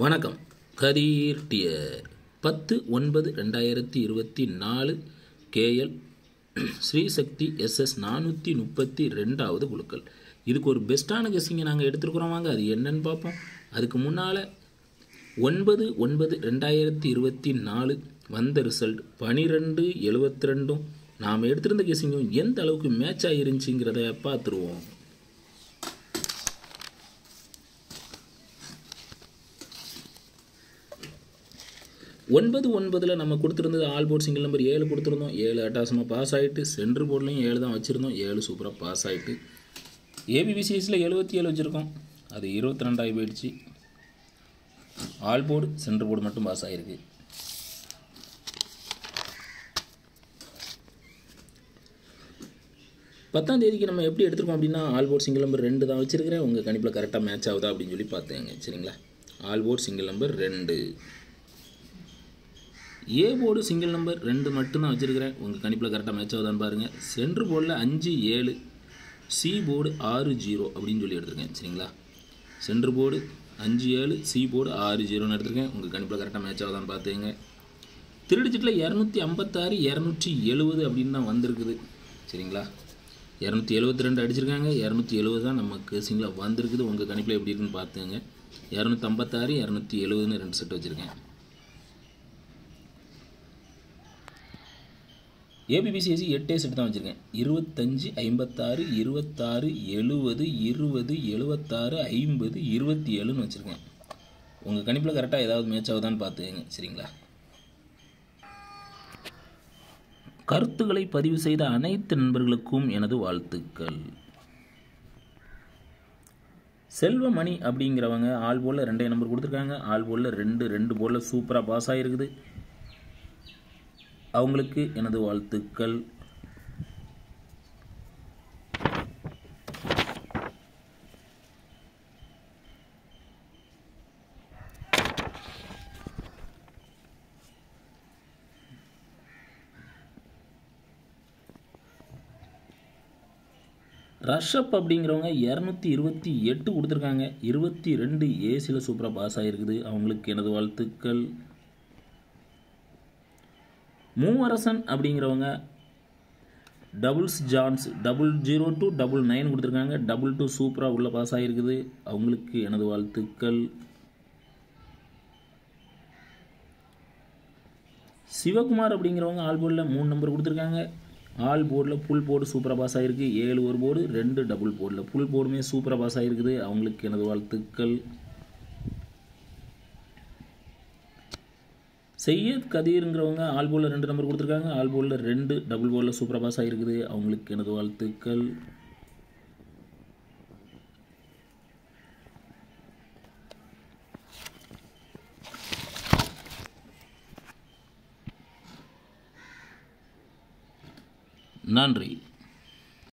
வணக்கம். கரீர் dear 10/9/2024 KL Srisakthi SS 432வது குழுக்கள். இதுக்கு ஒரு பெஸ்ட்டான கெஸ்ஸிங்கை நாங்கள் எடுத்துருக்குறோம். வாங்க அது என்னன்னு பார்ப்போம். அதுக்கு முன்னால் 9/9/2024 வந்த ரிசல்ட் 12/72 நாம் எடுத்திருந்த கெஸ்ஸிங்கும் எந்த அளவுக்கு மேட்ச் ஆகிருந்துச்சிங்கிறத பார்த்துருவோம். 9/9 நம்ம கொடுத்துருந்தது ஆல் போர்ட் சிங்கிள் நம்பர் 7 கொடுத்துருந்தோம். 7 அட்டாசமாக பாஸ் ஆகிட்டு, சென்ட்ரு போர்ட்லையும் 7 தான் வச்சுருந்தோம். 7 சூப்பராக பாஸ் ஆகிட்டு, ஏபிபிசிஎஸில் 77 வச்சுருக்கோம். அது 22 ஆகி போயிடுச்சு. ஆல் போர்டு சென்ட்ரு போர்டு மட்டும் பாஸ் ஆகிருக்கு. பத்தாம் தேதிக்கு நம்ம எப்படி எடுத்துருக்கோம் அப்படின்னா, ஆல் போர்ட் சிங்கிள் நம்பர் 2 தான் வச்சுருக்கிறேன். உங்கள் கணிப்பில் கரெக்டாக மேட்ச் ஆகுதா அப்படின்னு சொல்லி பார்த்துங்க. சரிங்களா? All board single number 2, A board single number 2 மட்டும்தான் வச்சுருக்கிறேன். உங்கள் கணிப்பில் கரெக்டாக மேட்ச் ஆகுதான்னு பாருங்கள். சென்ட்ரு போர்டில் 5 7, சி போர்டு 6 0 அப்படின்னு சொல்லி எடுத்துருக்கேன். சரிங்களா? சென்ட்ரு போர்டு 5 7, சி போர்டு 6 0ன்னு எடுத்துருக்கேன். உங்கள் கணிப்பில் கரெக்டாக மேட்ச் ஆகுதான்னு பார்த்துங்க. திருடிச்சிட்டில் 256 270 அப்படின்னு தான் வந்திருக்குது. சரிங்களா? 272 அடிச்சிருக்காங்க. 270 தான் நமக்கு சிங்கிளாக வந்திருக்குது. உங்கள் கணிப்பில் எப்படி இருக்குன்னு பார்த்துங்க. 256 270ன்னு 2 செட் வச்சுருக்கேன். ஏபிபிசிஎஸ்சி 8 செட் தான் வச்சுருக்கேன். 25 56 26 70 20 76 50 27ன்னு வச்சுருக்கேன். உங்கள் கணிப்பில் கரெக்டாக ஏதாவது மேட்ச் ஆகுதான்னு பார்த்துக்கங்க. சரிங்களா? கருத்துக்களை பதிவு செய்த அனைத்து நண்பர்களுக்கும் எனது வாழ்த்துக்கள். செல்வமணி அப்படிங்கிறவங்க ஆல் போர்டில் 2 நம்பர் கொடுத்துருக்காங்க. ஆல் போர்டில் 2 போர்டில் சூப்பராக பாஸ் ஆகிருக்குது. அவங்களுக்கு எனது வாழ்த்துக்கள். ரஷப் அப்படிங்கிறவங்க 228 கொடுத்துருக்காங்க. 22 ஏசியில் சூப்பராக பாஸ் ஆகிருக்குது. அவங்களுக்கு எனது வாழ்த்துக்கள். மூவரசன் அப்படிங்கிறவங்க டபுள்ஸ் ஜான்ஸ் 00 to 99 கொடுத்துருக்காங்க. 22 சூப்பராக உள்ள பாஸ் ஆகிருக்குது. அவங்களுக்கு எனது வாழ்த்துக்கள். சிவகுமார் அப்படிங்கிறவங்க ஆல் போர்டில் 3 நம்பர் கொடுத்துருக்காங்க. ஆல் போர்டில் புல் போர்டு சூப்பராக பாஸ் ஆகிருக்கு. 7 ஒரு போர்டு 2 டபுள் போர்டில் புல் போர்டுமே சூப்பராக பாஸ் ஆகிருக்குது. அவங்களுக்கு எனது வாழ்த்துக்கள். சையத் கதீருங்கிறவங்க ஆல் போர்டில் 2 நம்பர் கொடுத்துருக்காங்க. ஆல் போர்டில் 2 டபுள் போர்டில் சூப்பராக பாஸ் ஆகிருக்குது. அவங்களுக்கு எனது வாழ்த்துக்கள். நன்றி.